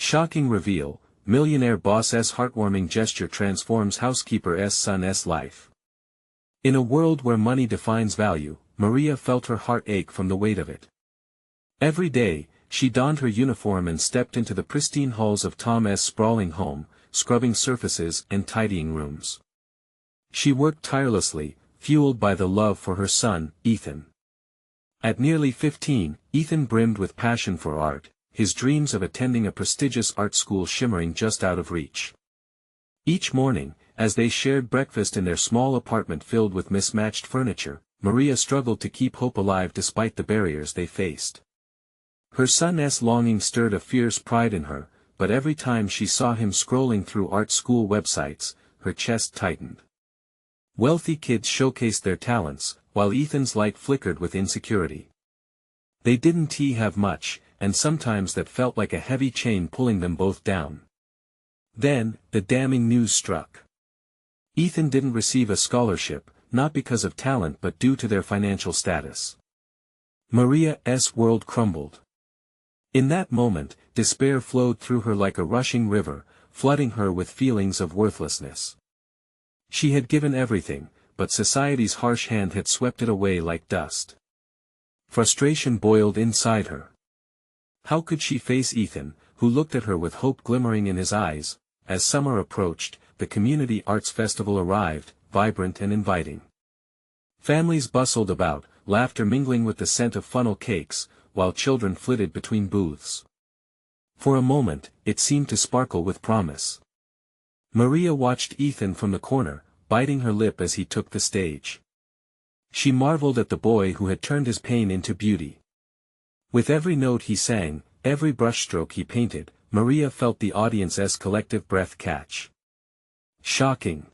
Shocking reveal, millionaire boss's heartwarming gesture transforms housekeeper's son's life. In a world where money defines value, Maria felt her heart ache from the weight of it. Every day, she donned her uniform and stepped into the pristine halls of Tom's sprawling home, scrubbing surfaces and tidying rooms. She worked tirelessly, fueled by the love for her son, Ethan. At nearly 15, Ethan brimmed with passion for art, his dreams of attending a prestigious art school shimmering just out of reach. Each morning, as they shared breakfast in their small apartment filled with mismatched furniture, Maria struggled to keep hope alive despite the barriers they faced. Her son's longing stirred a fierce pride in her, but every time she saw him scrolling through art school websites, her chest tightened. Wealthy kids showcased their talents, while Ethan's light flickered with insecurity. They didn't have much, and sometimes that felt like a heavy chain pulling them both down. Then, the damning news struck. Ethan didn't receive a scholarship, not because of talent but due to their financial status. Maria's world crumbled. In that moment, despair flowed through her like a rushing river, flooding her with feelings of worthlessness. She had given everything, but society's harsh hand had swept it away like dust. Frustration boiled inside her. How could she face Ethan, who looked at her with hope glimmering in his eyes? As summer approached, the community arts festival arrived, vibrant and inviting. Families bustled about, laughter mingling with the scent of funnel cakes, while children flitted between booths. For a moment, it seemed to sparkle with promise. Maria watched Ethan from the corner, biting her lip as he took the stage. She marveled at the boy who had turned his pain into beauty. With every note he sang, every brushstroke he painted, Maria felt the audience's collective breath catch. Shocking.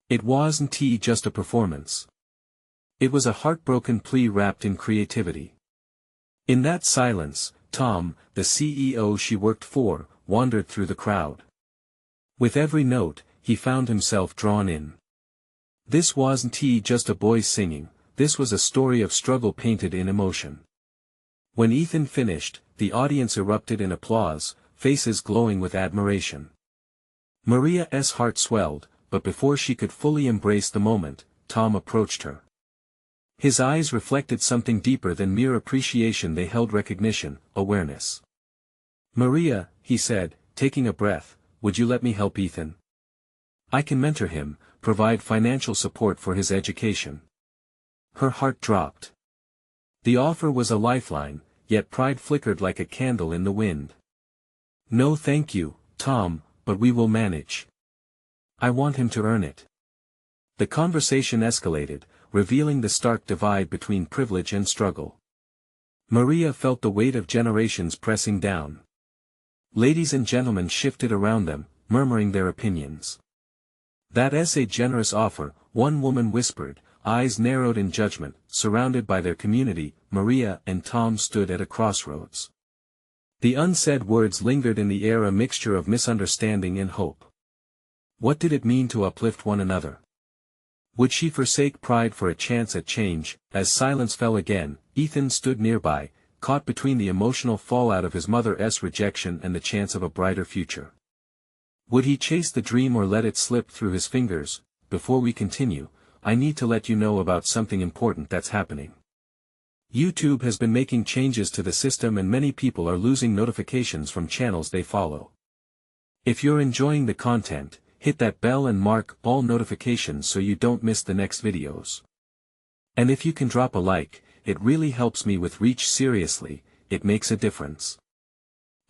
It wasn't just a performance. It was a heartbroken plea wrapped in creativity. In that silence, Tom, the CEO she worked for, wandered through the crowd. With every note, he found himself drawn in. This wasn't just a boy singing, this was a story of struggle painted in emotion. When Ethan finished, the audience erupted in applause, faces glowing with admiration. Maria's heart swelled, but before she could fully embrace the moment, Tom approached her. His eyes reflected something deeper than mere appreciation. They held recognition, awareness. "Maria," he said, taking a breath, "would you let me help Ethan? I can mentor him, provide financial support for his education." Her heart dropped. The offer was a lifeline, yet pride flickered like a candle in the wind. "No thank you, Tom, but we will manage. I want him to earn it." The conversation escalated, revealing the stark divide between privilege and struggle. Maria felt the weight of generations pressing down. Ladies and gentlemen shifted around them, murmuring their opinions. "That's a generous offer," one woman whispered, eyes narrowed in judgment. Surrounded by their community, Maria and Tom stood at a crossroads. The unsaid words lingered in the air, a mixture of misunderstanding and hope. What did it mean to uplift one another? Would she forsake pride for a chance at change? As silence fell again, Ethan stood nearby, caught between the emotional fallout of his mother's rejection and the chance of a brighter future. Would he chase the dream or let it slip through his fingers? Before we continue, I need to let you know about something important that's happening. YouTube has been making changes to the system and many people are losing notifications from channels they follow. If you're enjoying the content, hit that bell and mark all notifications so you don't miss the next videos. And if you can drop a like, it really helps me with reach. Seriously, it makes a difference.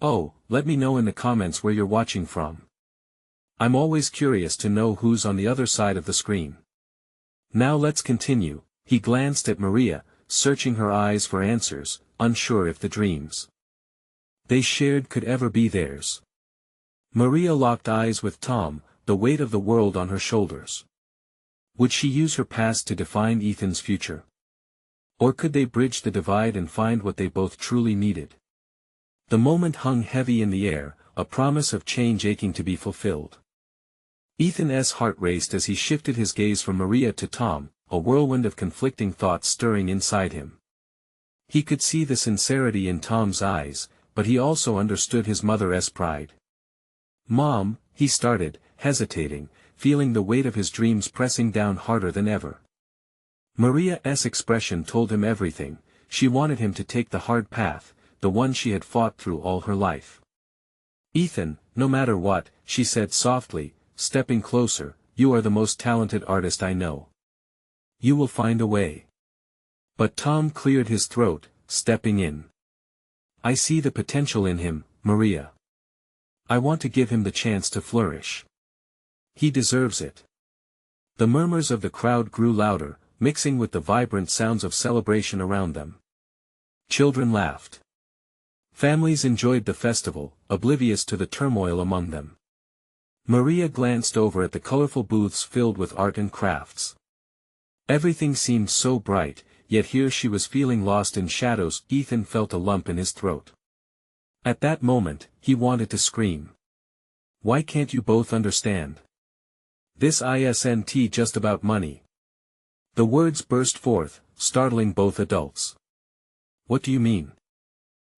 Oh, let me know in the comments where you're watching from. I'm always curious to know who's on the other side of the screen. Now let's continue. He glanced at Maria, searching her eyes for answers, unsure if the dreams they shared could ever be theirs. Maria locked eyes with Tom, the weight of the world on her shoulders. Would she use her past to define Ethan's future? Or could they bridge the divide and find what they both truly needed? The moment hung heavy in the air, a promise of change aching to be fulfilled. Ethan's heart raced as he shifted his gaze from Maria to Tom, a whirlwind of conflicting thoughts stirring inside him. He could see the sincerity in Tom's eyes, but he also understood his mother's pride. "Mom," he started, hesitating, feeling the weight of his dreams pressing down harder than ever. Maria's expression told him everything. She wanted him to take the hard path, the one she had fought through all her life. "Ethan, no matter what," she said softly, stepping closer, "you are the most talented artist I know. You will find a way." But Tom cleared his throat, stepping in. "I see the potential in him, Maria. I want to give him the chance to flourish. He deserves it." The murmurs of the crowd grew louder, mixing with the vibrant sounds of celebration around them. Children laughed. Families enjoyed the festival, oblivious to the turmoil among them. Maria glanced over at the colorful booths filled with art and crafts. Everything seemed so bright, yet here she was feeling lost in shadows. Ethan felt a lump in his throat. At that moment, he wanted to scream. "Why can't you both understand? This isn't just about money." The words burst forth, startling both adults. "What do you mean?"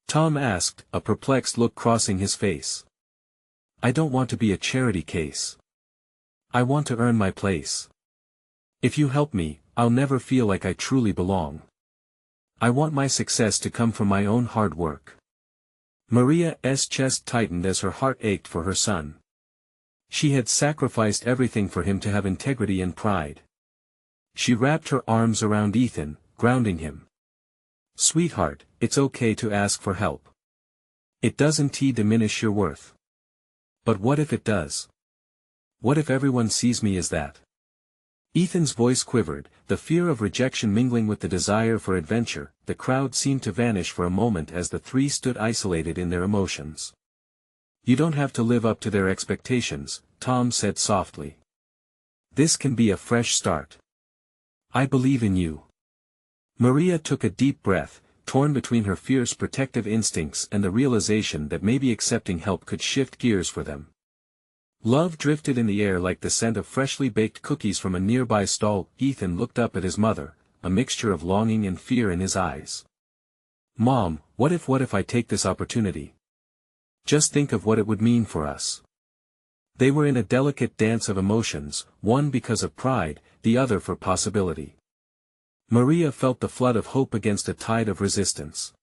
Tom asked, a perplexed look crossing his face. "I don't want to be a charity case. I want to earn my place. If you help me, I'll never feel like I truly belong. I want my success to come from my own hard work." Maria's chest tightened as her heart ached for her son. She had sacrificed everything for him to have integrity and pride. She wrapped her arms around Ethan, grounding him. "Sweetheart, it's okay to ask for help. It doesn't diminish your worth. But what if it does? What if everyone sees me as that?" Ethan's voice quivered, the fear of rejection mingling with the desire for adventure. The crowd seemed to vanish for a moment as the three stood isolated in their emotions. "You don't have to live up to their expectations," Tom said softly. "This can be a fresh start. I believe in you." Maria took a deep breath, torn between her fierce protective instincts and the realization that maybe accepting help could shift gears for them. Love drifted in the air like the scent of freshly baked cookies from a nearby stall. Ethan looked up at his mother, a mixture of longing and fear in his eyes. "Mom, what if I take this opportunity? Just think of what it would mean for us." They were in a delicate dance of emotions, one because of pride, the other for possibility. Maria felt the flood of hope against a tide of resistance.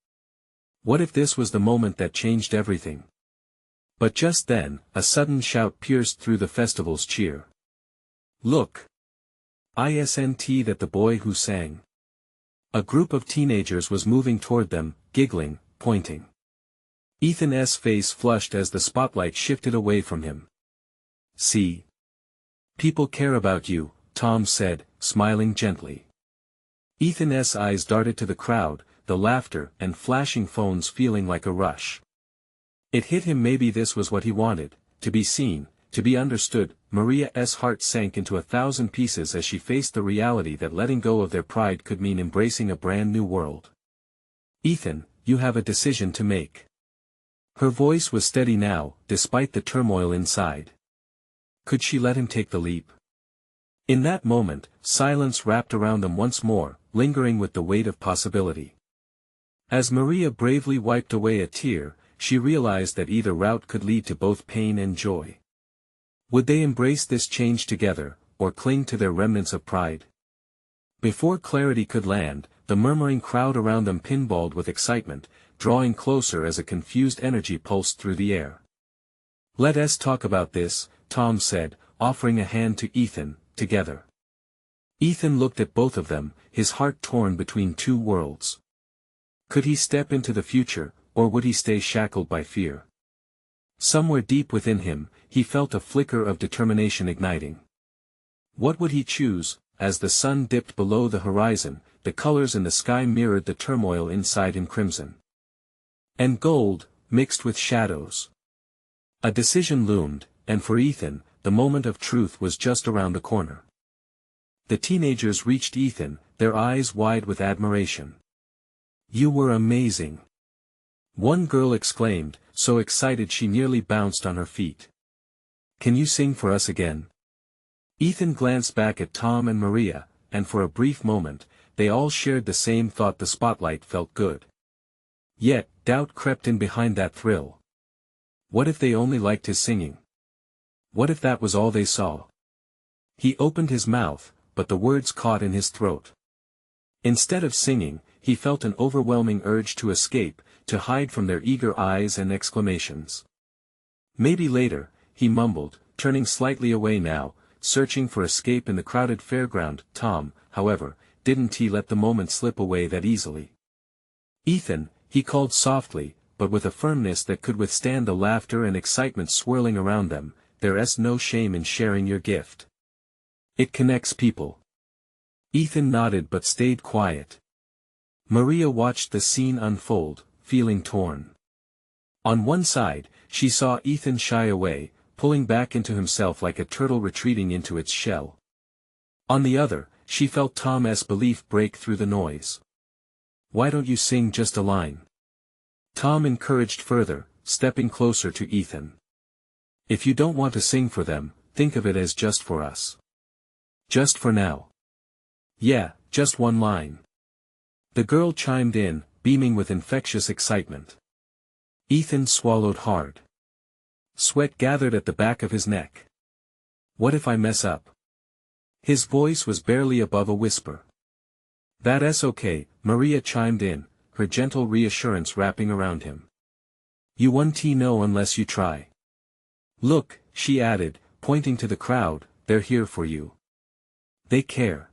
What if this was the moment that changed everything? But just then, a sudden shout pierced through the festival's cheer. "Look! Isn't that the boy who sang?" A group of teenagers was moving toward them, giggling, pointing. Ethan's face flushed as the spotlight shifted away from him. "See? People care about you," Tom said, smiling gently. Ethan's eyes darted to the crowd, the laughter and flashing phones feeling like a rush. It hit him maybe this was what he wanted, to be seen, to be understood. Maria's heart sank into 1,000 pieces as she faced the reality that letting go of their pride could mean embracing a brand new world. "Ethan, you have a decision to make." Her voice was steady now, despite the turmoil inside. Could she let him take the leap? In that moment, silence wrapped around them once more, lingering with the weight of possibility. As Maria bravely wiped away a tear, she realized that either route could lead to both pain and joy. Would they embrace this change together, or cling to their remnants of pride? Before clarity could land, the murmuring crowd around them pinballed with excitement, drawing closer as a confused energy pulsed through the air. "Let us talk about this," Tom said, offering a hand to Ethan. "Together." Ethan looked at both of them, his heart torn between two worlds. Could he step into the future, or would he stay shackled by fear? Somewhere deep within him, he felt a flicker of determination igniting. What would he choose? As the sun dipped below the horizon, the colors in the sky mirrored the turmoil inside him, crimson and gold, mixed with shadows. A decision loomed, and for Ethan, the moment of truth was just around the corner. The teenagers reached Ethan, their eyes wide with admiration. "You were amazing!" one girl exclaimed, so excited she nearly bounced on her feet. "Can you sing for us again?" Ethan glanced back at Tom and Maria, and for a brief moment, they all shared the same thought: the spotlight felt good. Yet, doubt crept in behind that thrill. What if they only liked his singing? What if that was all they saw? He opened his mouth, but the words caught in his throat. Instead of singing, he felt an overwhelming urge to escape, to hide from their eager eyes and exclamations. Maybe later, he mumbled, turning slightly away now, searching for escape in the crowded fairground. Tom, however, didn't he let the moment slip away that easily. Ethan, he called softly, but with a firmness that could withstand the laughter and excitement swirling around them, there's no shame in sharing your gift. It connects people. Ethan nodded but stayed quiet. Maria watched the scene unfold, feeling torn. On one side, she saw Ethan shy away, pulling back into himself like a turtle retreating into its shell. On the other, she felt Tom's belief break through the noise. Why don't you sing just a line? Tom encouraged further, stepping closer to Ethan. If you don't want to sing for them, think of it as just for us. Just for now. Yeah, just one line. The girl chimed in, beaming with infectious excitement. Ethan swallowed hard. Sweat gathered at the back of his neck. What if I mess up? His voice was barely above a whisper. That's okay, Maria chimed in, her gentle reassurance wrapping around him. You won't know unless you try. Look, she added, pointing to the crowd, they're here for you. They care.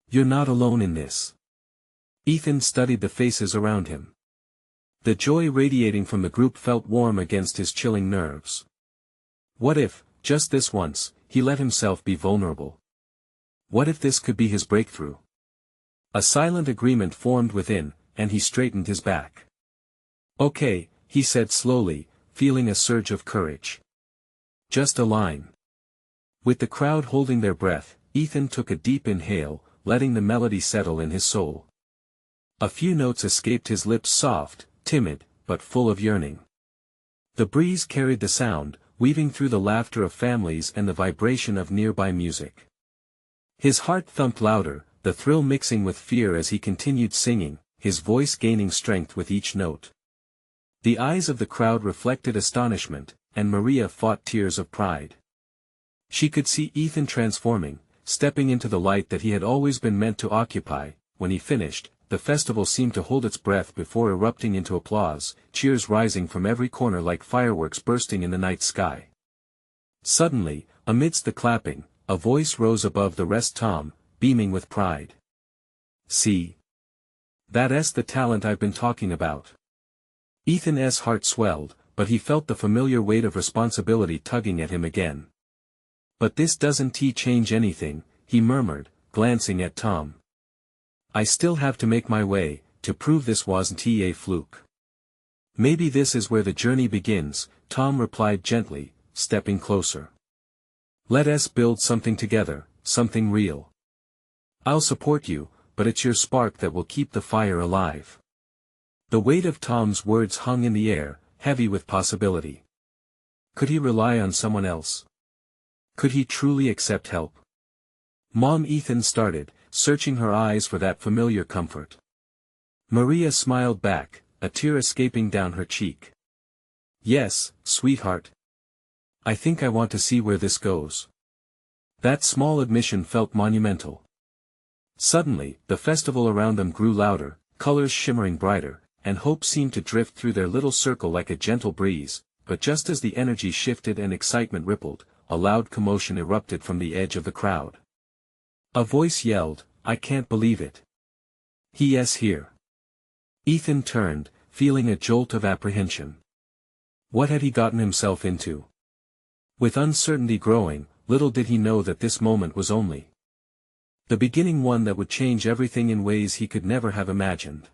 You're not alone in this. Ethan studied the faces around him. The joy radiating from the group felt warm against his chilling nerves. What if, just this once, he let himself be vulnerable? What if this could be his breakthrough? A silent agreement formed within, and he straightened his back. Okay, he said slowly, feeling a surge of courage. Just a line. With the crowd holding their breath, Ethan took a deep inhale, letting the melody settle in his soul. A few notes escaped his lips, soft, timid, but full of yearning. The breeze carried the sound, weaving through the laughter of families and the vibration of nearby music. His heart thumped louder, the thrill mixing with fear as he continued singing, his voice gaining strength with each note. The eyes of the crowd reflected astonishment, and Maria fought tears of pride. She could see Ethan transforming, stepping into the light that he had always been meant to occupy. When he finished, the festival seemed to hold its breath before erupting into applause, cheers rising from every corner like fireworks bursting in the night sky. Suddenly, amidst the clapping, a voice rose above the rest. Tom, beaming with pride. See? That's the talent I've been talking about. Ethan's heart swelled, but he felt the familiar weight of responsibility tugging at him again. But this doesn't change anything, he murmured, glancing at Tom. I still have to make my way, to prove this wasn't a fluke. Maybe this is where the journey begins, Tom replied gently, stepping closer. Let us build something together, something real. I'll support you, but it's your spark that will keep the fire alive. The weight of Tom's words hung in the air, heavy with possibility. Could he rely on someone else? Could he truly accept help? Mom, Ethan started, searching her eyes for that familiar comfort. Maria smiled back, a tear escaping down her cheek. Yes, sweetheart. I think I want to see where this goes. That small admission felt monumental. Suddenly, the festival around them grew louder, colors shimmering brighter, and hope seemed to drift through their little circle like a gentle breeze, but just as the energy shifted and excitement rippled, a loud commotion erupted from the edge of the crowd. A voice yelled, I can't believe it. He's here. Ethan turned, feeling a jolt of apprehension. What had he gotten himself into? With uncertainty growing, little did he know that this moment was only the beginning, one that would change everything in ways he could never have imagined.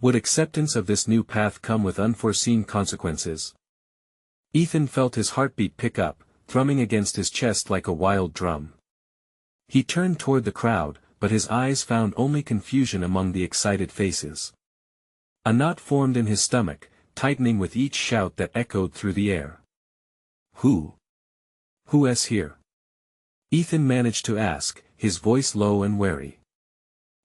Would acceptance of this new path come with unforeseen consequences? Ethan felt his heartbeat pick up, thrumming against his chest like a wild drum. He turned toward the crowd, but his eyes found only confusion among the excited faces. A knot formed in his stomach, tightening with each shout that echoed through the air. Who's here? Ethan managed to ask, his voice low and wary.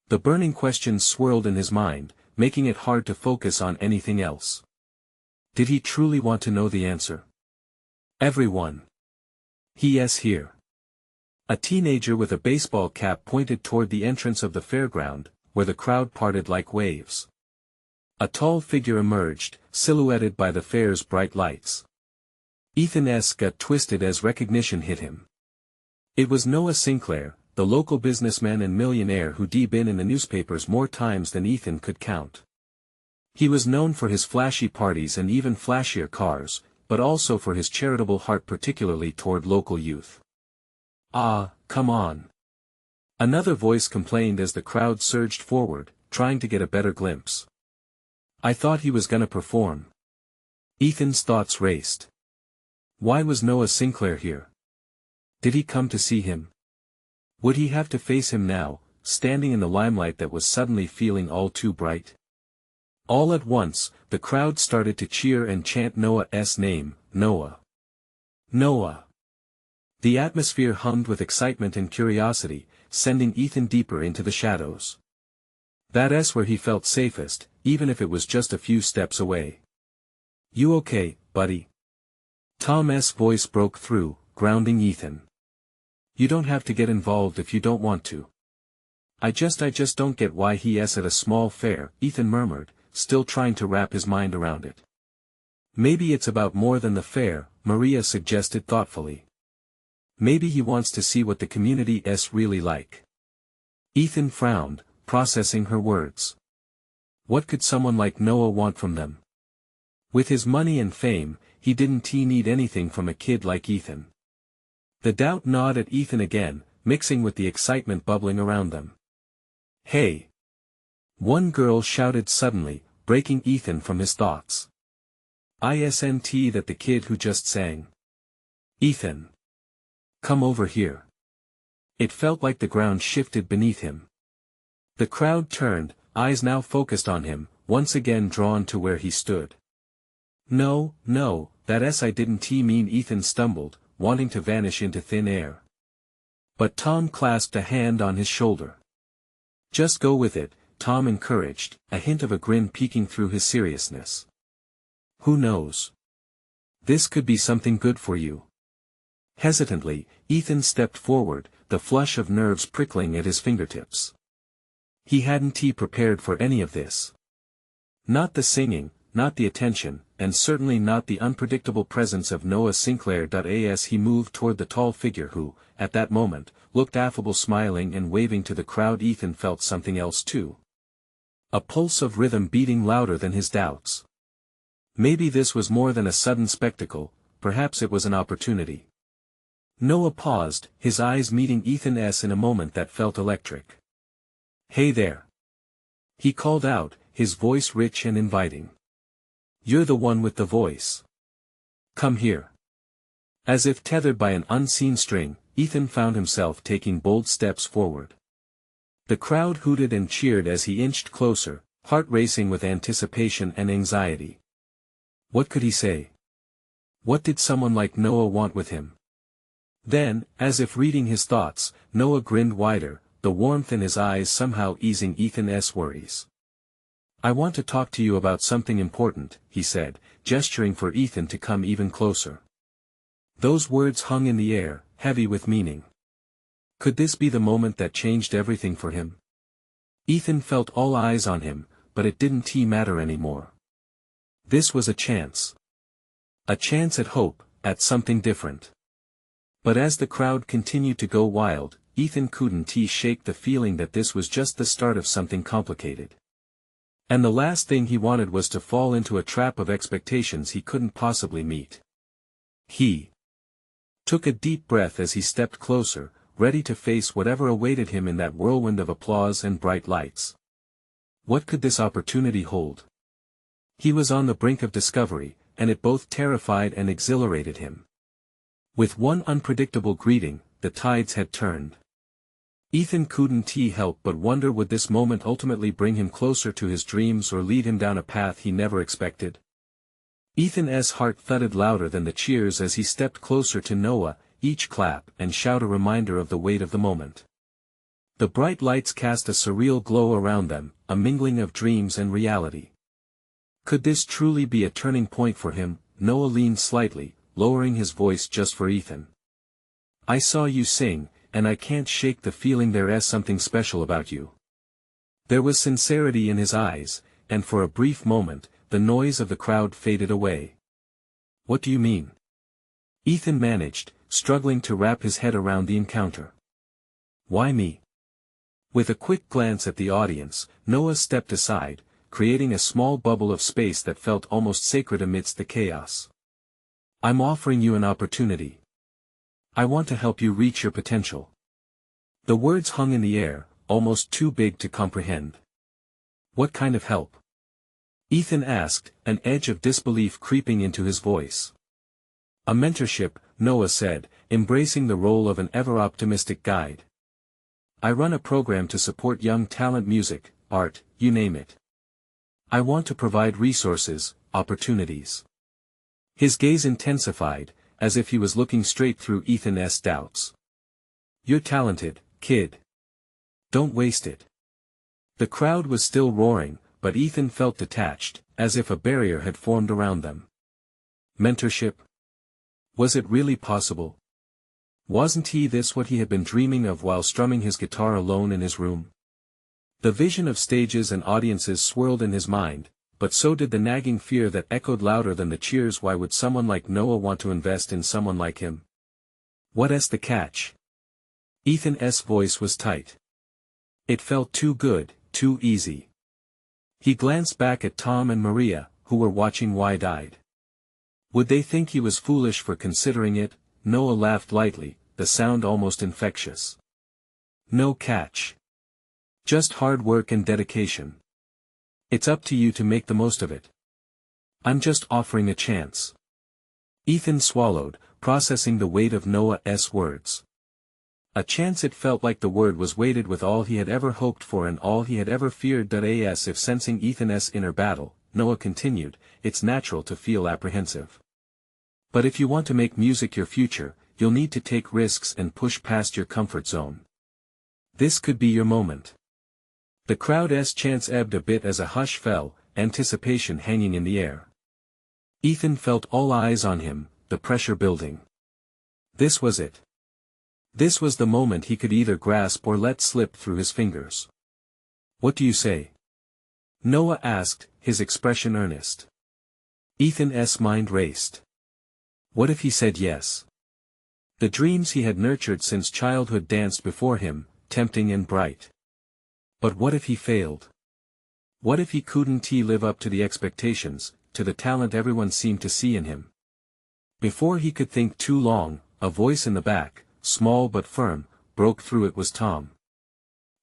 The burning questions swirled in his mind, making it hard to focus on anything else. Did he truly want to know the answer? Everyone. Yes, here. A teenager with a baseball cap pointed toward the entrance of the fairground, where the crowd parted like waves. A tall figure emerged, silhouetted by the fair's bright lights. Ethan's gut twisted as recognition hit him. It was Noah Sinclair, the local businessman and millionaire who'd been in the newspapers more times than Ethan could count. He was known for his flashy parties and even flashier cars, but also for his charitable heart, particularly toward local youth. "Ah, come on." Another voice complained as the crowd surged forward, trying to get a better glimpse. "I thought he was gonna perform." Ethan's thoughts raced. Why was Noah Sinclair here? Did he come to see him? Would he have to face him now, standing in the limelight that was suddenly feeling all too bright? All at once, the crowd started to cheer and chant Noah's name, Noah. Noah. The atmosphere hummed with excitement and curiosity, sending Ethan deeper into the shadows. That's where he felt safest, even if it was just a few steps away. "You okay, buddy?" Tom's voice broke through, grounding Ethan. "You don't have to get involved if you don't want to." I just don't get why he's at a small fair," Ethan murmured, still trying to wrap his mind around it. "Maybe it's about more than the fair," Maria suggested thoughtfully. "Maybe he wants to see what the community's really like." Ethan frowned, processing her words. What could someone like Noah want from them? With his money and fame, he didn't need anything from a kid like Ethan. The doubt gnawed at Ethan again, mixing with the excitement bubbling around them. "Hey!" One girl shouted suddenly, breaking Ethan from his thoughts. "Isn't that the kid who just sang?" "Ethan! Come over here." It felt like the ground shifted beneath him. The crowd turned, eyes now focused on him, once again drawn to where he stood. No, that's I didn't mean," Ethan stumbled, wanting to vanish into thin air. But Tom clasped a hand on his shoulder. "Just go with it," Tom encouraged, a hint of a grin peeking through his seriousness. "Who knows? This could be something good for you." Hesitantly, Ethan stepped forward, the flush of nerves prickling at his fingertips. He hadn't prepared for any of this. Not the singing, not the attention, and certainly not the unpredictable presence of Noah Sinclair. As he moved toward the tall figure who, at that moment, looked affable, smiling and waving to the crowd, Ethan felt something else too. A pulse of rhythm beating louder than his doubts. Maybe this was more than a sudden spectacle, perhaps it was an opportunity. Noah paused, his eyes meeting Ethan's in a moment that felt electric. "Hey there!" he called out, his voice rich and inviting. "You're the one with the voice. Come here." As if tethered by an unseen string, Ethan found himself taking bold steps forward. The crowd hooted and cheered as he inched closer, heart racing with anticipation and anxiety. What could he say? What did someone like Noah want with him? Then, as if reading his thoughts, Noah grinned wider, the warmth in his eyes somehow easing Ethan's worries. "I want to talk to you about something important," he said, gesturing for Ethan to come even closer. Those words hung in the air, heavy with meaning. Could this be the moment that changed everything for him? Ethan felt all eyes on him, but it didn't matter anymore. This was a chance. A chance at hope, at something different. But as the crowd continued to go wild, Ethan couldn't shake the feeling that this was just the start of something complicated. And the last thing he wanted was to fall into a trap of expectations he couldn't possibly meet. He took a deep breath as he stepped closer, ready to face whatever awaited him in that whirlwind of applause and bright lights. What could this opportunity hold? He was on the brink of discovery, and it both terrified and exhilarated him. With one unpredictable greeting, the tides had turned. Ethan couldn't help but wonder, would this moment ultimately bring him closer to his dreams or lead him down a path he never expected? Ethan's heart thudded louder than the cheers as he stepped closer to Noah, each clap and shout a reminder of the weight of the moment. The bright lights cast a surreal glow around them, a mingling of dreams and reality. Could this truly be a turning point for him? Noah leaned slightly, lowering his voice just for Ethan. I saw you sing, and I can't shake the feeling there's something special about you. There was sincerity in his eyes, and for a brief moment, the noise of the crowd faded away. What do you mean? Ethan managed, struggling to wrap his head around the encounter. Why me? With a quick glance at the audience, Noah stepped aside, creating a small bubble of space that felt almost sacred amidst the chaos. I'm offering you an opportunity. I want to help you reach your potential. The words hung in the air, almost too big to comprehend. What kind of help? Ethan asked, an edge of disbelief creeping into his voice. A mentorship, Noah said, embracing the role of an ever-optimistic guide. I run a program to support young talent, music, art, you name it. I want to provide resources, opportunities. His gaze intensified, as if he was looking straight through Ethan's doubts. You're talented, kid. Don't waste it. The crowd was still roaring, but Ethan felt detached, as if a barrier had formed around them. Mentorship? Was it really possible? Wasn't this what he had been dreaming of while strumming his guitar alone in his room? The vision of stages and audiences swirled in his mind, but so did the nagging fear that echoed louder than the cheers. Why would someone like Noah want to invest in someone like him? What's the catch? Ethan's voice was tight. It felt too good, too easy. He glanced back at Tom and Maria, who were watching wide-eyed. Would they think he was foolish for considering it? Noah laughed lightly, the sound almost infectious. No catch. Just hard work and dedication. It's up to you to make the most of it. I'm just offering a chance. Ethan swallowed, processing the weight of Noah's words. A chance. It felt like the word was weighted with all he had ever hoped for and all he had ever feared. As if sensing Ethan's inner battle, Noah continued, it's natural to feel apprehensive. But if you want to make music your future, you'll need to take risks and push past your comfort zone. This could be your moment. The crowd's chants ebbed a bit as a hush fell, anticipation hanging in the air. Ethan felt all eyes on him, the pressure building. This was it. This was the moment he could either grasp or let slip through his fingers. What do you say? Noah asked, his expression earnest. Ethan's mind raced. What if he said yes? The dreams he had nurtured since childhood danced before him, tempting and bright. But what if he failed? What if he couldn't live up to the expectations, to the talent everyone seemed to see in him? Before he could think too long, a voice in the back, small but firm, broke through. It was Tom.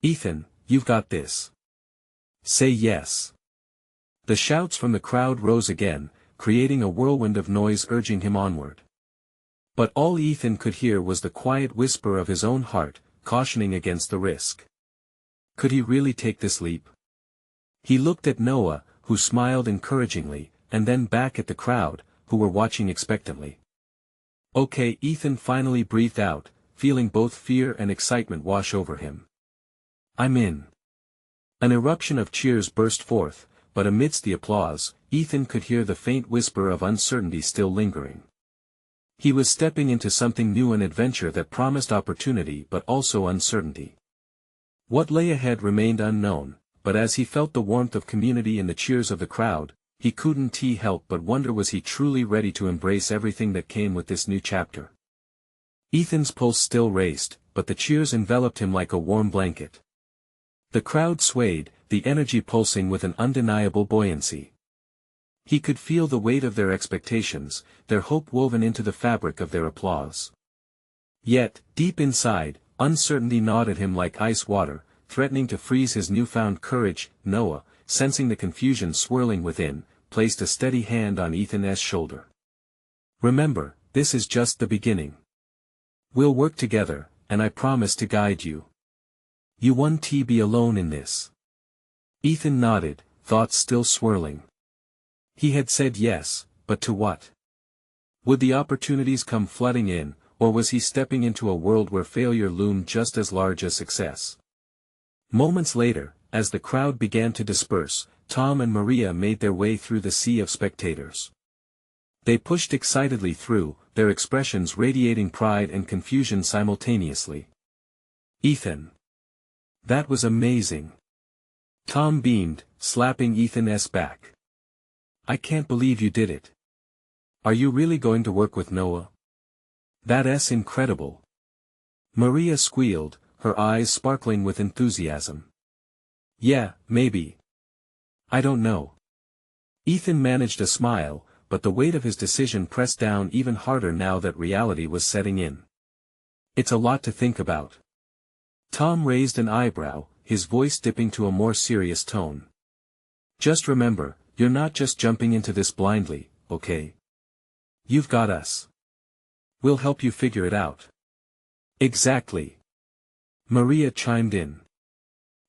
Ethan, you've got this. Say yes. The shouts from the crowd rose again, creating a whirlwind of noise urging him onward. But all Ethan could hear was the quiet whisper of his own heart, cautioning against the risk. Could he really take this leap? He looked at Noah, who smiled encouragingly, and then back at the crowd, who were watching expectantly. Okay, Ethan finally breathed out, feeling both fear and excitement wash over him. I'm in. An eruption of cheers burst forth, but amidst the applause, Ethan could hear the faint whisper of uncertainty still lingering. He was stepping into something new, an adventure that promised opportunity but also uncertainty. What lay ahead remained unknown, but as he felt the warmth of community and the cheers of the crowd, he couldn't help but wonder, was he truly ready to embrace everything that came with this new chapter? Ethan's pulse still raced, but the cheers enveloped him like a warm blanket. The crowd swayed, the energy pulsing with an undeniable buoyancy. He could feel the weight of their expectations, their hope woven into the fabric of their applause. Yet, deep inside, uncertainty gnawed at him like ice water, threatening to freeze his newfound courage. Noah, sensing the confusion swirling within, placed a steady hand on Ethan's shoulder. Remember, this is just the beginning. We'll work together, and I promise to guide you. You won't be alone in this. Ethan nodded, thoughts still swirling. He had said yes, but to what? Would the opportunities come flooding in, or was he stepping into a world where failure loomed just as large as success? Moments later, as the crowd began to disperse, Tom and Maria made their way through the sea of spectators. They pushed excitedly through, their expressions radiating pride and confusion simultaneously. "Ethan! That was amazing!" Tom beamed, slapping Ethan's back. "I can't believe you did it. Are you really going to work with Noah? That's incredible." Maria squealed, her eyes sparkling with enthusiasm. "Yeah, maybe. I don't know." Ethan managed a smile, but the weight of his decision pressed down even harder now that reality was setting in. "It's a lot to think about." Tom raised an eyebrow, his voice dipping to a more serious tone. "Just remember, you're not just jumping into this blindly, okay? You've got us. We'll help you figure it out." "Exactly." Maria chimed in.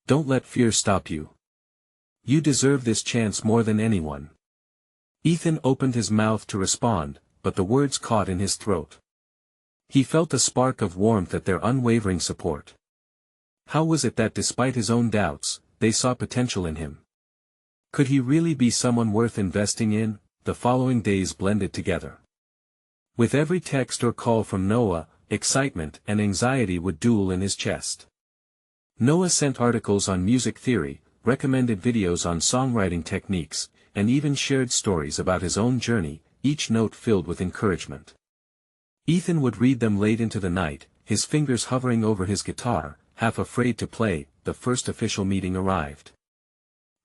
"Don't let fear stop you. You deserve this chance more than anyone." Ethan opened his mouth to respond, but the words caught in his throat. He felt a spark of warmth at their unwavering support. How was it that despite his own doubts, they saw potential in him? Could he really be someone worth investing in? The following days blended together. With every text or call from Noah, excitement and anxiety would duel in his chest. Noah sent articles on music theory, recommended videos on songwriting techniques, and even shared stories about his own journey, each note filled with encouragement. Ethan would read them late into the night, his fingers hovering over his guitar, half afraid to play. The first official meeting arrived.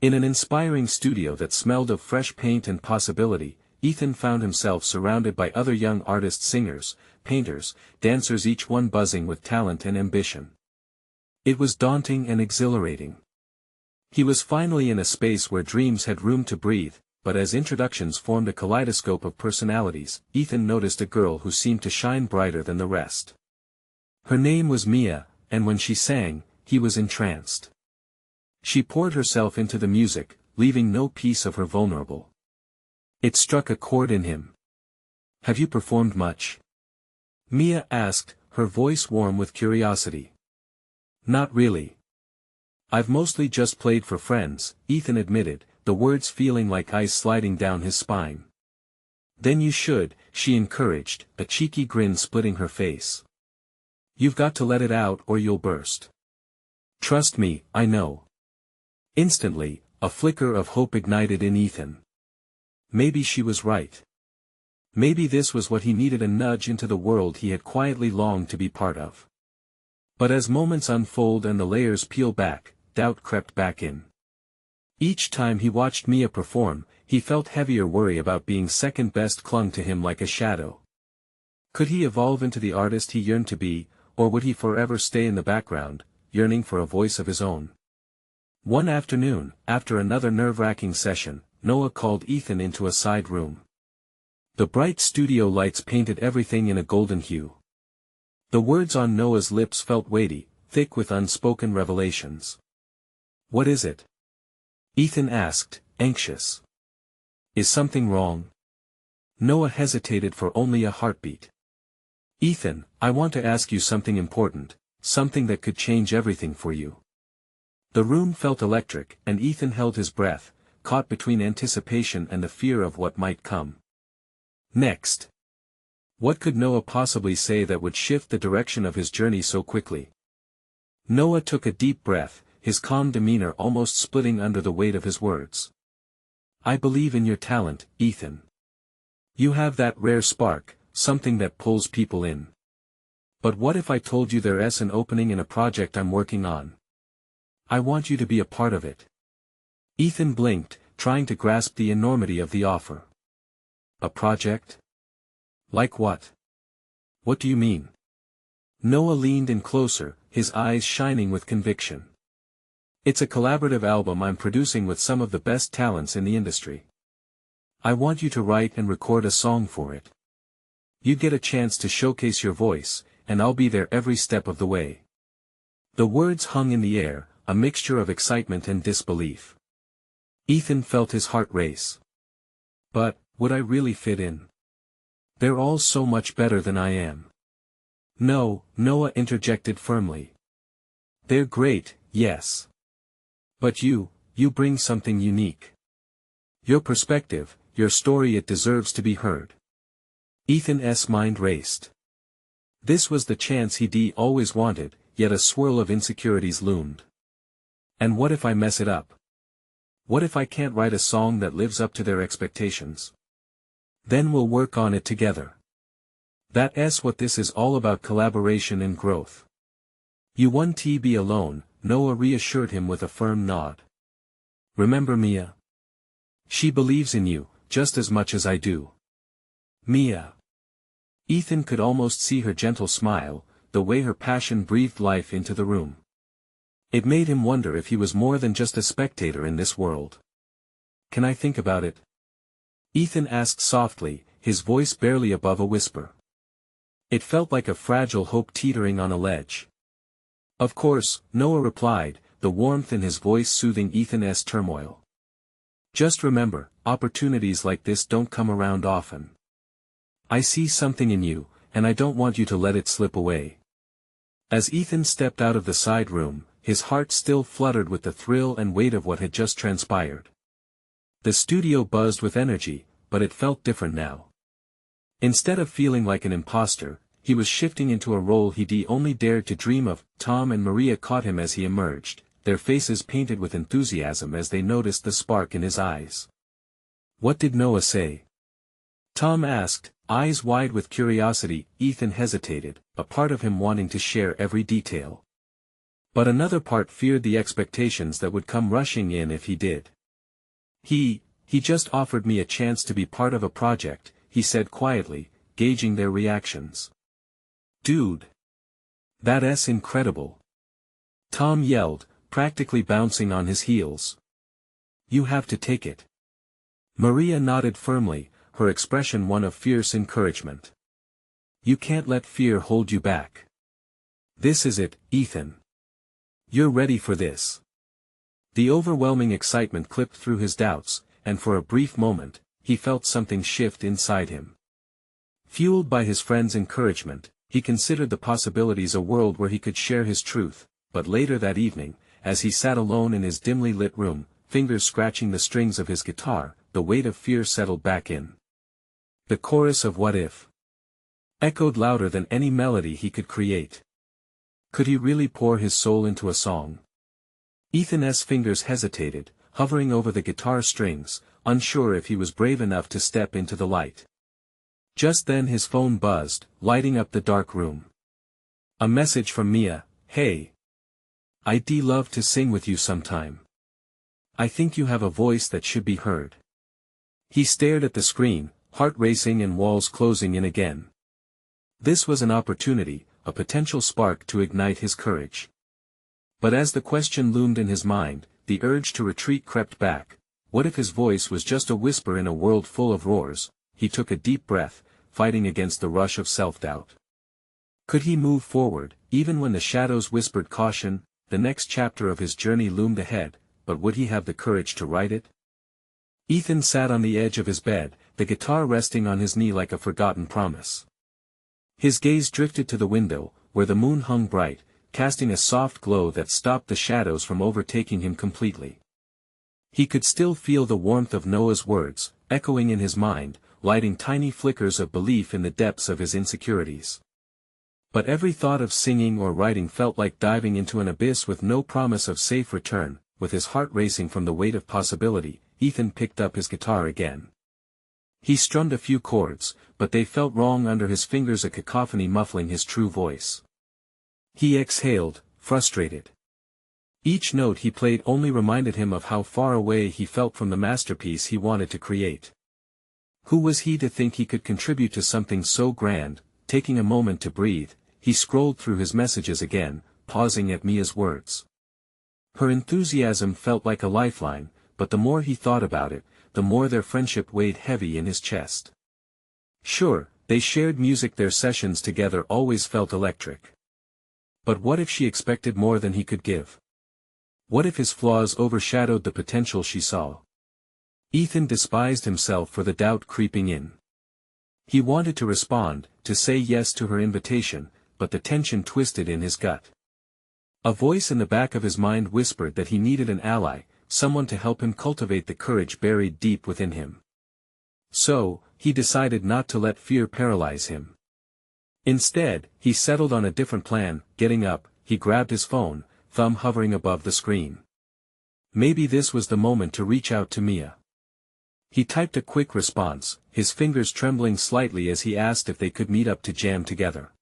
In an inspiring studio that smelled of fresh paint and possibility, Ethan found himself surrounded by other young artists, singers, painters, dancers, each one buzzing with talent and ambition. It was daunting and exhilarating. He was finally in a space where dreams had room to breathe, but as introductions formed a kaleidoscope of personalities, Ethan noticed a girl who seemed to shine brighter than the rest. Her name was Mia, and when she sang, he was entranced. She poured herself into the music, leaving no piece of her vulnerable. It struck a chord in him. "Have you performed much?" Mia asked, her voice warm with curiosity. "Not really. I've mostly just played for friends," Ethan admitted, the words feeling like ice sliding down his spine. "Then you should," she encouraged, a cheeky grin splitting her face. "You've got to let it out or you'll burst. Trust me, I know." Instantly, a flicker of hope ignited in Ethan. Maybe she was right. Maybe this was what he needed, a nudge into the world he had quietly longed to be part of. But as moments unfold and the layers peel back, doubt crept back in. Each time he watched Mia perform, he felt heavier worry about being second best clung to him like a shadow. Could he evolve into the artist he yearned to be, or would he forever stay in the background, yearning for a voice of his own? One afternoon, after another nerve-wracking session, Noah called Ethan into a side room. The bright studio lights painted everything in a golden hue. The words on Noah's lips felt weighty, thick with unspoken revelations. "What is it?" Ethan asked, anxious. "Is something wrong?" Noah hesitated for only a heartbeat. "Ethan, I want to ask you something important, something that could change everything for you." The room felt electric, and Ethan held his breath, caught between anticipation and the fear of what might come next. What could Noah possibly say that would shift the direction of his journey so quickly? Noah took a deep breath, his calm demeanor almost splitting under the weight of his words. "I believe in your talent, Ethan. You have that rare spark, something that pulls people in. But what if I told you there's an opening in a project I'm working on? I want you to be a part of it." Ethan blinked, trying to grasp the enormity of the offer. "A project? Like what? What do you mean?" Noah leaned in closer, his eyes shining with conviction. "It's a collaborative album I'm producing with some of the best talents in the industry. I want you to write and record a song for it. You get a chance to showcase your voice, and I'll be there every step of the way." The words hung in the air, a mixture of excitement and disbelief. Ethan felt his heart race. "But, would I really fit in? They're all so much better than I am." "No," Noah interjected firmly. "They're great, yes. But you bring something unique. Your perspective, your story, it deserves to be heard. Ethan's mind raced. This was the chance he'd always wanted, yet a swirl of insecurities loomed. And what if I mess it up? What if I can't write a song that lives up to their expectations? Then we'll work on it together. That's what this is all about, collaboration and growth. You won't be alone, Noah reassured him with a firm nod. Remember Mia? She believes in you, just as much as I do. Mia. Ethan could almost see her gentle smile, the way her passion breathed life into the room. It made him wonder if he was more than just a spectator in this world. Can I think about it? Ethan asked softly, his voice barely above a whisper. It felt like a fragile hope teetering on a ledge. Of course, Noah replied, the warmth in his voice soothing Ethan's turmoil. Just remember, opportunities like this don't come around often. I see something in you, and I don't want you to let it slip away. As Ethan stepped out of the side room, his heart still fluttered with the thrill and weight of what had just transpired. The studio buzzed with energy, but it felt different now. Instead of feeling like an imposter, he was shifting into a role he'd only dared to dream of. Tom and Maria caught him as he emerged, their faces painted with enthusiasm as they noticed the spark in his eyes. What did Noah say? Tom asked, eyes wide with curiosity. Ethan hesitated, a part of him wanting to share every detail. But another part feared the expectations that would come rushing in if he did. He just offered me a chance to be part of a project, he said quietly, gauging their reactions. Dude! That's incredible! Tom yelled, practically bouncing on his heels. You have to take it. Maria nodded firmly, her expression one of fierce encouragement. You can't let fear hold you back. This is it, Ethan. You're ready for this. The overwhelming excitement clipped through his doubts, and for a brief moment, he felt something shift inside him. Fueled by his friend's encouragement, he considered the possibilities, a world where he could share his truth, but later that evening, as he sat alone in his dimly lit room, fingers scratching the strings of his guitar, the weight of fear settled back in. The chorus of What If echoed louder than any melody he could create. Could he really pour his soul into a song? Ethan's fingers hesitated, hovering over the guitar strings, unsure if he was brave enough to step into the light. Just then his phone buzzed, lighting up the dark room. A message from Mia. Hey. I'd love to sing with you sometime. I think you have a voice that should be heard. He stared at the screen, heart racing and walls closing in again. This was an opportunity, a potential spark to ignite his courage. But as the question loomed in his mind, the urge to retreat crept back. What if his voice was just a whisper in a world full of roars? He took a deep breath, fighting against the rush of self-doubt. Could he move forward, even when the shadows whispered caution? The next chapter of his journey loomed ahead, but would he have the courage to write it? Ethan sat on the edge of his bed, the guitar resting on his knee like a forgotten promise. His gaze drifted to the window, where the moon hung bright, casting a soft glow that stopped the shadows from overtaking him completely. He could still feel the warmth of Noah's words, echoing in his mind, lighting tiny flickers of belief in the depths of his insecurities. But every thought of singing or writing felt like diving into an abyss with no promise of safe return. With his heart racing from the weight of possibility, Ethan picked up his guitar again. He strummed a few chords, but they felt wrong under his fingers, a cacophony muffling his true voice. He exhaled, frustrated. Each note he played only reminded him of how far away he felt from the masterpiece he wanted to create. Who was he to think he could contribute to something so grand? Taking a moment to breathe, he scrolled through his messages again, pausing at Mia's words. Her enthusiasm felt like a lifeline, but the more he thought about it, the more their friendship weighed heavy in his chest. Sure, they shared music, their sessions together always felt electric. But what if she expected more than he could give? What if his flaws overshadowed the potential she saw? Ethan despised himself for the doubt creeping in. He wanted to respond, to say yes to her invitation, but the tension twisted in his gut. A voice in the back of his mind whispered that he needed an ally, someone to help him cultivate the courage buried deep within him. So, he decided not to let fear paralyze him. Instead, he settled on a different plan. Getting up, he grabbed his phone, thumb hovering above the screen. Maybe this was the moment to reach out to Mia. He typed a quick response, his fingers trembling slightly as he asked if they could meet up to jam together.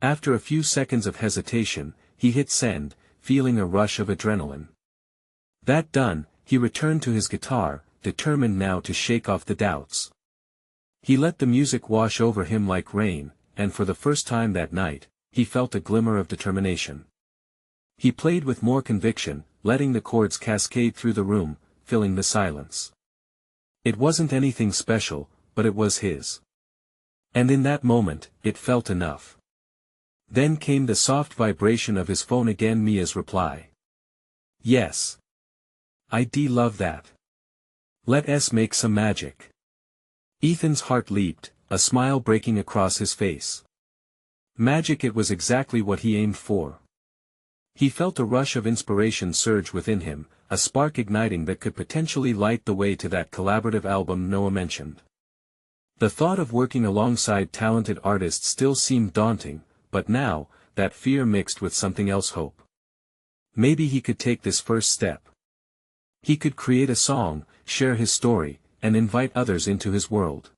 After a few seconds of hesitation, he hit send, feeling a rush of adrenaline. That done, he returned to his guitar, determined now to shake off the doubts. He let the music wash over him like rain, and for the first time that night, he felt a glimmer of determination. He played with more conviction, letting the chords cascade through the room, filling the silence. It wasn't anything special, but it was his. And in that moment, it felt enough. Then came the soft vibration of his phone again. Mia's reply. Yes. I love that. Let's make some magic. Ethan's heart leaped, a smile breaking across his face. Magic, it was exactly what he aimed for. He felt a rush of inspiration surge within him, a spark igniting that could potentially light the way to that collaborative album Noah mentioned. The thought of working alongside talented artists still seemed daunting, but now, that fear mixed with something else, hope. Maybe he could take this first step. He could create a song, share his story, and invite others into his world.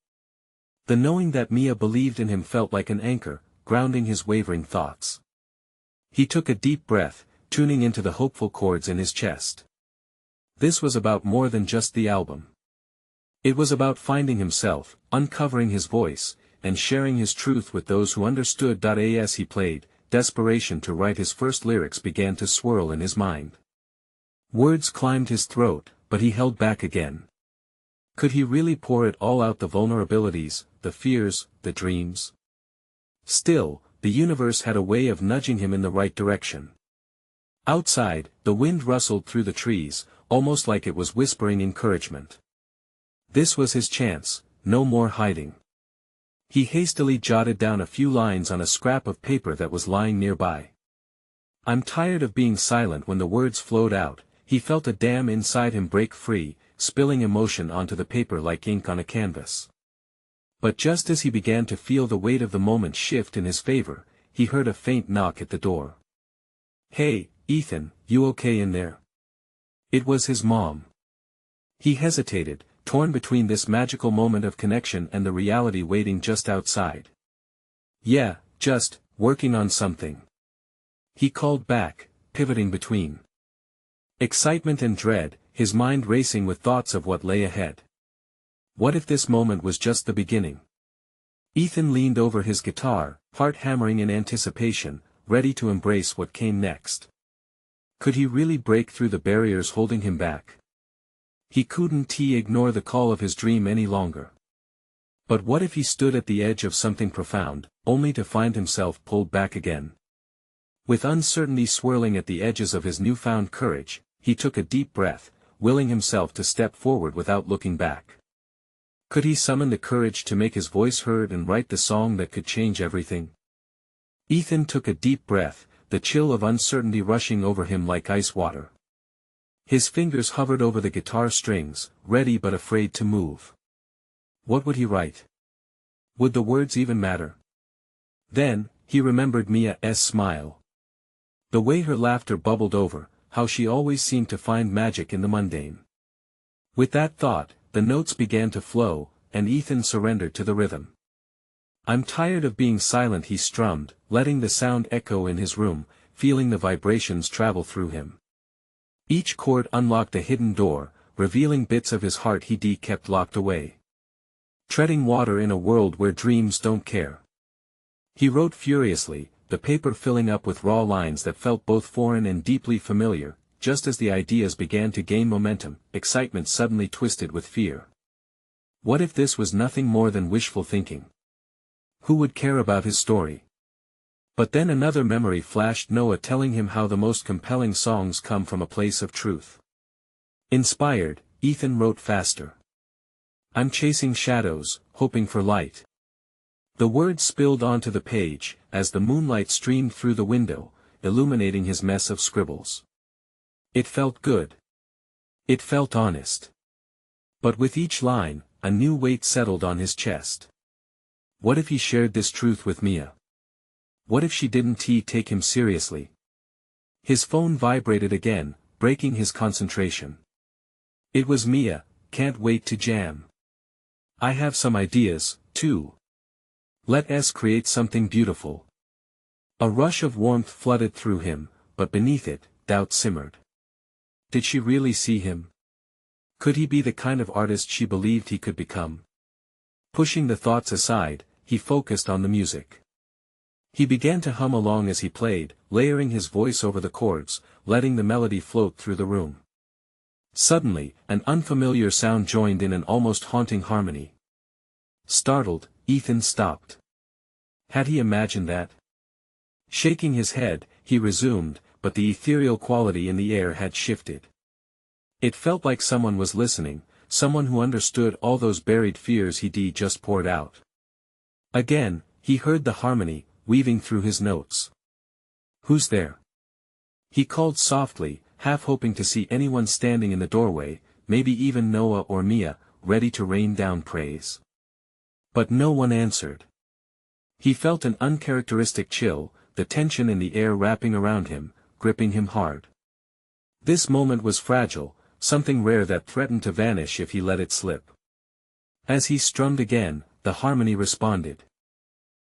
The knowing that Mia believed in him felt like an anchor, grounding his wavering thoughts. He took a deep breath, tuning into the hopeful chords in his chest. This was about more than just the album. It was about finding himself, uncovering his voice, and sharing his truth with those who understood. As he played, desperation to write his first lyrics began to swirl in his mind. Words climbed his throat, but he held back again. Could he really pour it all out, the vulnerabilities, the fears, the dreams? Still, the universe had a way of nudging him in the right direction. Outside, the wind rustled through the trees, almost like it was whispering encouragement. This was his chance, no more hiding. He hastily jotted down a few lines on a scrap of paper that was lying nearby. I'm tired of being silent. When the words flowed out, he felt a dam inside him break free, spilling emotion onto the paper like ink on a canvas. But just as he began to feel the weight of the moment shift in his favor, he heard a faint knock at the door. Hey, Ethan, you okay in there? It was his mom. He hesitated, torn between this magical moment of connection and the reality waiting just outside. Yeah, just, working on something. He called back, pivoting between excitement and dread, his mind racing with thoughts of what lay ahead. What if this moment was just the beginning? Ethan leaned over his guitar, heart hammering in anticipation, ready to embrace what came next. Could he really break through the barriers holding him back? He couldn't ignore the call of his dream any longer. But what if he stood at the edge of something profound, only to find himself pulled back again? With uncertainty swirling at the edges of his newfound courage, he took a deep breath, willing himself to step forward without looking back. Could he summon the courage to make his voice heard and write the song that could change everything? Ethan took a deep breath, the chill of uncertainty rushing over him like ice water. His fingers hovered over the guitar strings, ready but afraid to move. What would he write? Would the words even matter? Then, he remembered Mia's smile. The way her laughter bubbled over, how she always seemed to find magic in the mundane. With that thought, the notes began to flow, and Ethan surrendered to the rhythm. I'm tired of being silent, he strummed, letting the sound echo in his room, feeling the vibrations travel through him. Each chord unlocked a hidden door, revealing bits of his heart he kept locked away. Treading water in a world where dreams don't care. He wrote furiously, the paper filling up with raw lines that felt both foreign and deeply familiar. Just as the ideas began to gain momentum, excitement suddenly twisted with fear. What if this was nothing more than wishful thinking? Who would care about his story? But then another memory flashed, Noah telling him how the most compelling songs come from a place of truth. Inspired, Ethan wrote faster. I'm chasing shadows, hoping for light. The words spilled onto the page, as the moonlight streamed through the window, illuminating his mess of scribbles. It felt good. It felt honest. But with each line, a new weight settled on his chest. What if he shared this truth with Mia? What if she didn't take him seriously? His phone vibrated again, breaking his concentration. It was Mia. Can't wait to jam. I have some ideas, too. Let's create something beautiful. A rush of warmth flooded through him, but beneath it, doubt simmered. Did she really see him? Could he be the kind of artist she believed he could become? Pushing the thoughts aside, he focused on the music. He began to hum along as he played, layering his voice over the chords, letting the melody float through the room. Suddenly, an unfamiliar sound joined in an almost haunting harmony. Startled, Ethan stopped. Had he imagined that? Shaking his head, he resumed, but the ethereal quality in the air had shifted. It felt like someone was listening, someone who understood all those buried fears he'd just poured out. Again, he heard the harmony, weaving through his notes. Who's there? He called softly, half hoping to see anyone standing in the doorway, maybe even Noah or Mia, ready to rain down praise. But no one answered. He felt an uncharacteristic chill, the tension in the air wrapping around him, gripping him hard. This moment was fragile, something rare that threatened to vanish if he let it slip. As he strummed again, the harmony responded.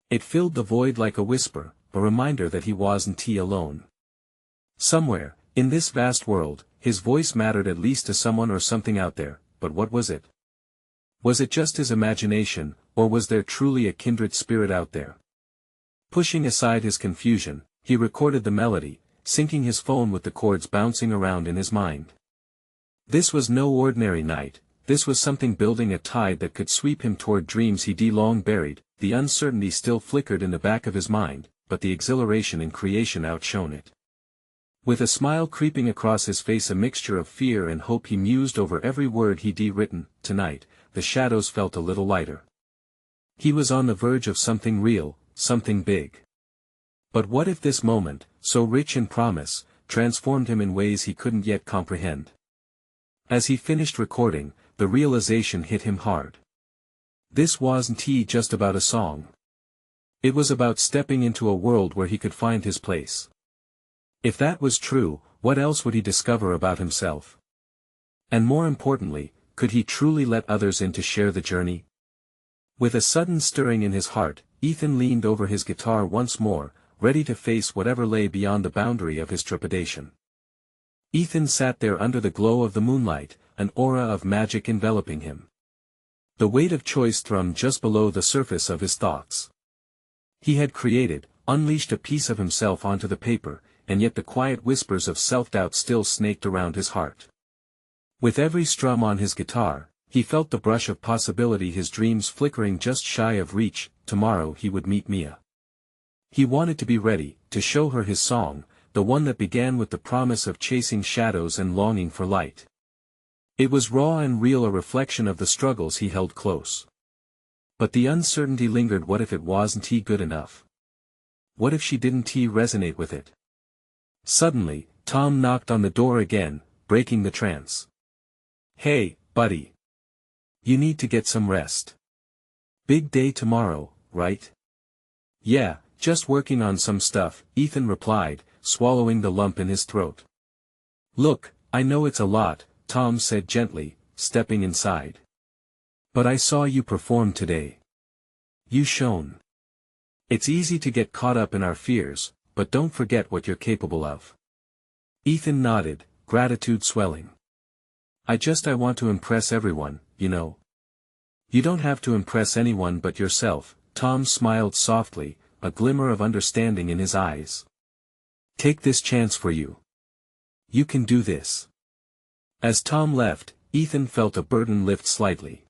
It filled the void like a whisper, a reminder that he wasn't alone. Somewhere, in this vast world, his voice mattered at least to someone or something out there, but what was it? Was it just his imagination, or was there truly a kindred spirit out there? Pushing aside his confusion, he recorded the melody, syncing his phone with the chords bouncing around in his mind. This was no ordinary night, this was something building a tide that could sweep him toward dreams he'd long buried. The uncertainty still flickered in the back of his mind, but the exhilaration in creation outshone it. With a smile creeping across his face, a mixture of fear and hope, he mused over every word he'd written. Tonight, the shadows felt a little lighter. He was on the verge of something real, something big. But what if this moment, so rich in promise, transformed him in ways he couldn't yet comprehend? As he finished recording, the realization hit him hard. This wasn't just about a song. It was about stepping into a world where he could find his place. If that was true, what else would he discover about himself? And more importantly, could he truly let others in to share the journey? With a sudden stirring in his heart, Ethan leaned over his guitar once more, ready to face whatever lay beyond the boundary of his trepidation. Ethan sat there under the glow of the moonlight, an aura of magic enveloping him. The weight of choice thrummed just below the surface of his thoughts. He had created, unleashed a piece of himself onto the paper, and yet the quiet whispers of self-doubt still snaked around his heart. With every strum on his guitar, he felt the brush of possibility, his dreams flickering just shy of reach. Tomorrow he would meet Mia. He wanted to be ready, to show her his song, the one that began with the promise of chasing shadows and longing for light. It was raw and real, a reflection of the struggles he held close. But the uncertainty lingered. What if it wasn't good enough? What if she didn't resonate with it? Suddenly, Tom knocked on the door again, breaking the trance. Hey, buddy. You need to get some rest. Big day tomorrow, right? Yeah, just working on some stuff, Ethan replied, swallowing the lump in his throat. Look, I know it's a lot, Tom said gently, stepping inside. But I saw you perform today. You shone. It's easy to get caught up in our fears, but don't forget what you're capable of. Ethan nodded, gratitude swelling. I want to impress everyone, you know. You don't have to impress anyone but yourself, Tom smiled softly, a glimmer of understanding in his eyes. Take this chance for you. You can do this. As Tom left, Ethan felt a burden lift slightly.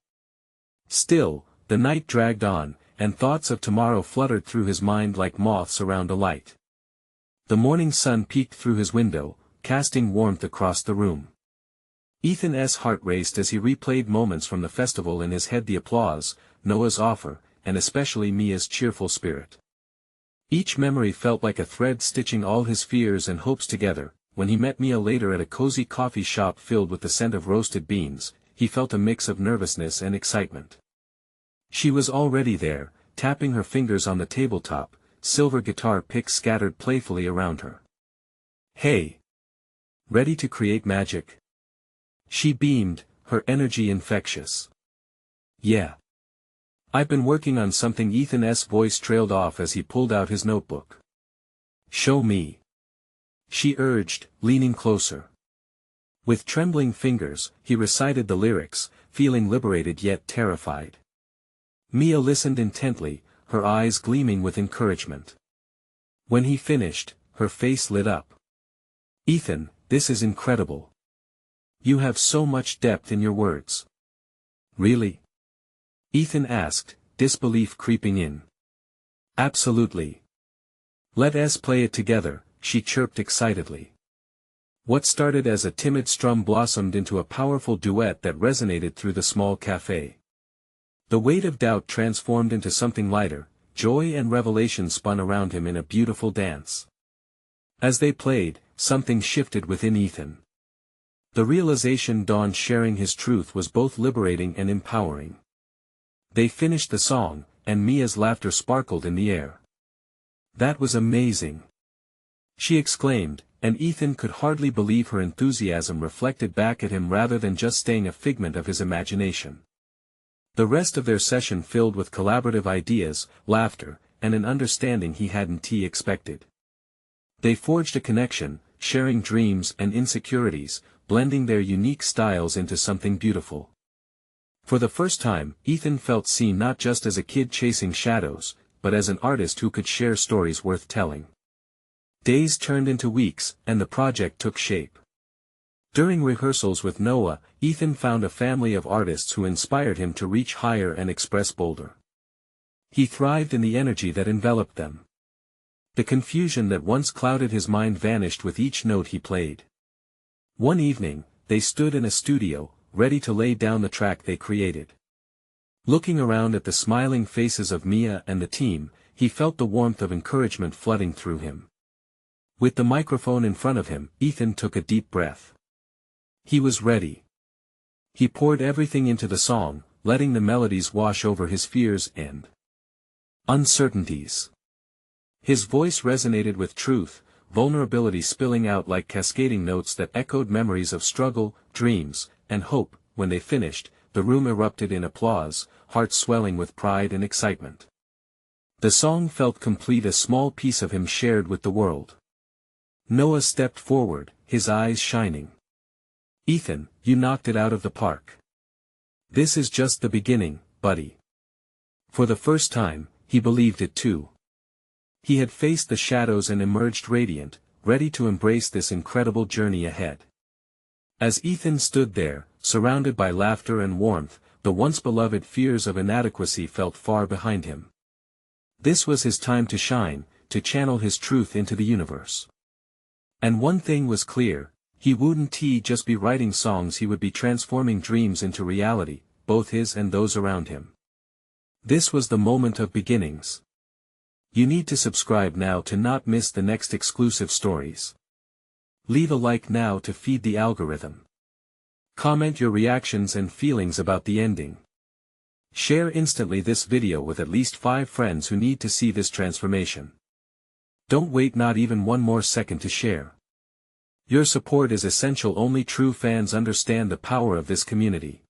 Still, the night dragged on, and thoughts of tomorrow fluttered through his mind like moths around a light. The morning sun peeked through his window, casting warmth across the room. Ethan's heart raced as he replayed moments from the festival in his head, the applause, Noah's offer, and especially Mia's cheerful spirit. Each memory felt like a thread stitching all his fears and hopes together. When he met Mia later at a cozy coffee shop filled with the scent of roasted beans, he felt a mix of nervousness and excitement. She was already there, tapping her fingers on the tabletop, silver guitar picks scattered playfully around her. "Hey! Ready to create magic?" She beamed, her energy infectious. "Yeah. I've been working on something." Ethan's voice trailed off as he pulled out his notebook. "Show me," she urged, leaning closer. With trembling fingers, he recited the lyrics, feeling liberated yet terrified. Mia listened intently, her eyes gleaming with encouragement. When he finished, her face lit up. "Ethan, this is incredible. You have so much depth in your words." "Really?" Ethan asked, disbelief creeping in. "Absolutely. Let us play it together," she chirped excitedly. What started as a timid strum blossomed into a powerful duet that resonated through the small cafe. The weight of doubt transformed into something lighter, joy and revelation spun around him in a beautiful dance. As they played, something shifted within Ethan. The realization dawned sharing his truth was both liberating and empowering. They finished the song, and Mia's laughter sparkled in the air. "That was amazing!" she exclaimed, and Ethan could hardly believe her enthusiasm reflected back at him rather than just staying a figment of his imagination. The rest of their session filled with collaborative ideas, laughter, and an understanding he hadn't expected. They forged a connection, sharing dreams and insecurities, blending their unique styles into something beautiful. For the first time, Ethan felt seen not just as a kid chasing shadows, but as an artist who could share stories worth telling. Days turned into weeks, and the project took shape. During rehearsals with Noah, Ethan found a family of artists who inspired him to reach higher and express bolder. He thrived in the energy that enveloped them. The confusion that once clouded his mind vanished with each note he played. One evening, they stood in a studio, ready to lay down the track they created. Looking around at the smiling faces of Mia and the team, he felt the warmth of encouragement flooding through him. With the microphone in front of him, Ethan took a deep breath. He was ready. He poured everything into the song, letting the melodies wash over his fears and uncertainties. His voice resonated with truth, vulnerability spilling out like cascading notes that echoed memories of struggle, dreams, and hope. When they finished, the room erupted in applause, hearts swelling with pride and excitement. The song felt complete, a small piece of him shared with the world. Noah stepped forward, his eyes shining. "Ethan, you knocked it out of the park. This is just the beginning, buddy." For the first time, he believed it too. He had faced the shadows and emerged radiant, ready to embrace this incredible journey ahead. As Ethan stood there, surrounded by laughter and warmth, the once beloved fears of inadequacy felt far behind him. This was his time to shine, to channel his truth into the universe. And one thing was clear, he wouldn't just be writing songs, he would be transforming dreams into reality, both his and those around him. This was the moment of beginnings. You need to subscribe now to not miss the next exclusive stories. Leave a like now to feed the algorithm. Comment your reactions and feelings about the ending. Share instantly this video with at least 5 friends who need to see this transformation. Don't wait not even one more second to share. Your support is essential. Only true fans understand the power of this community.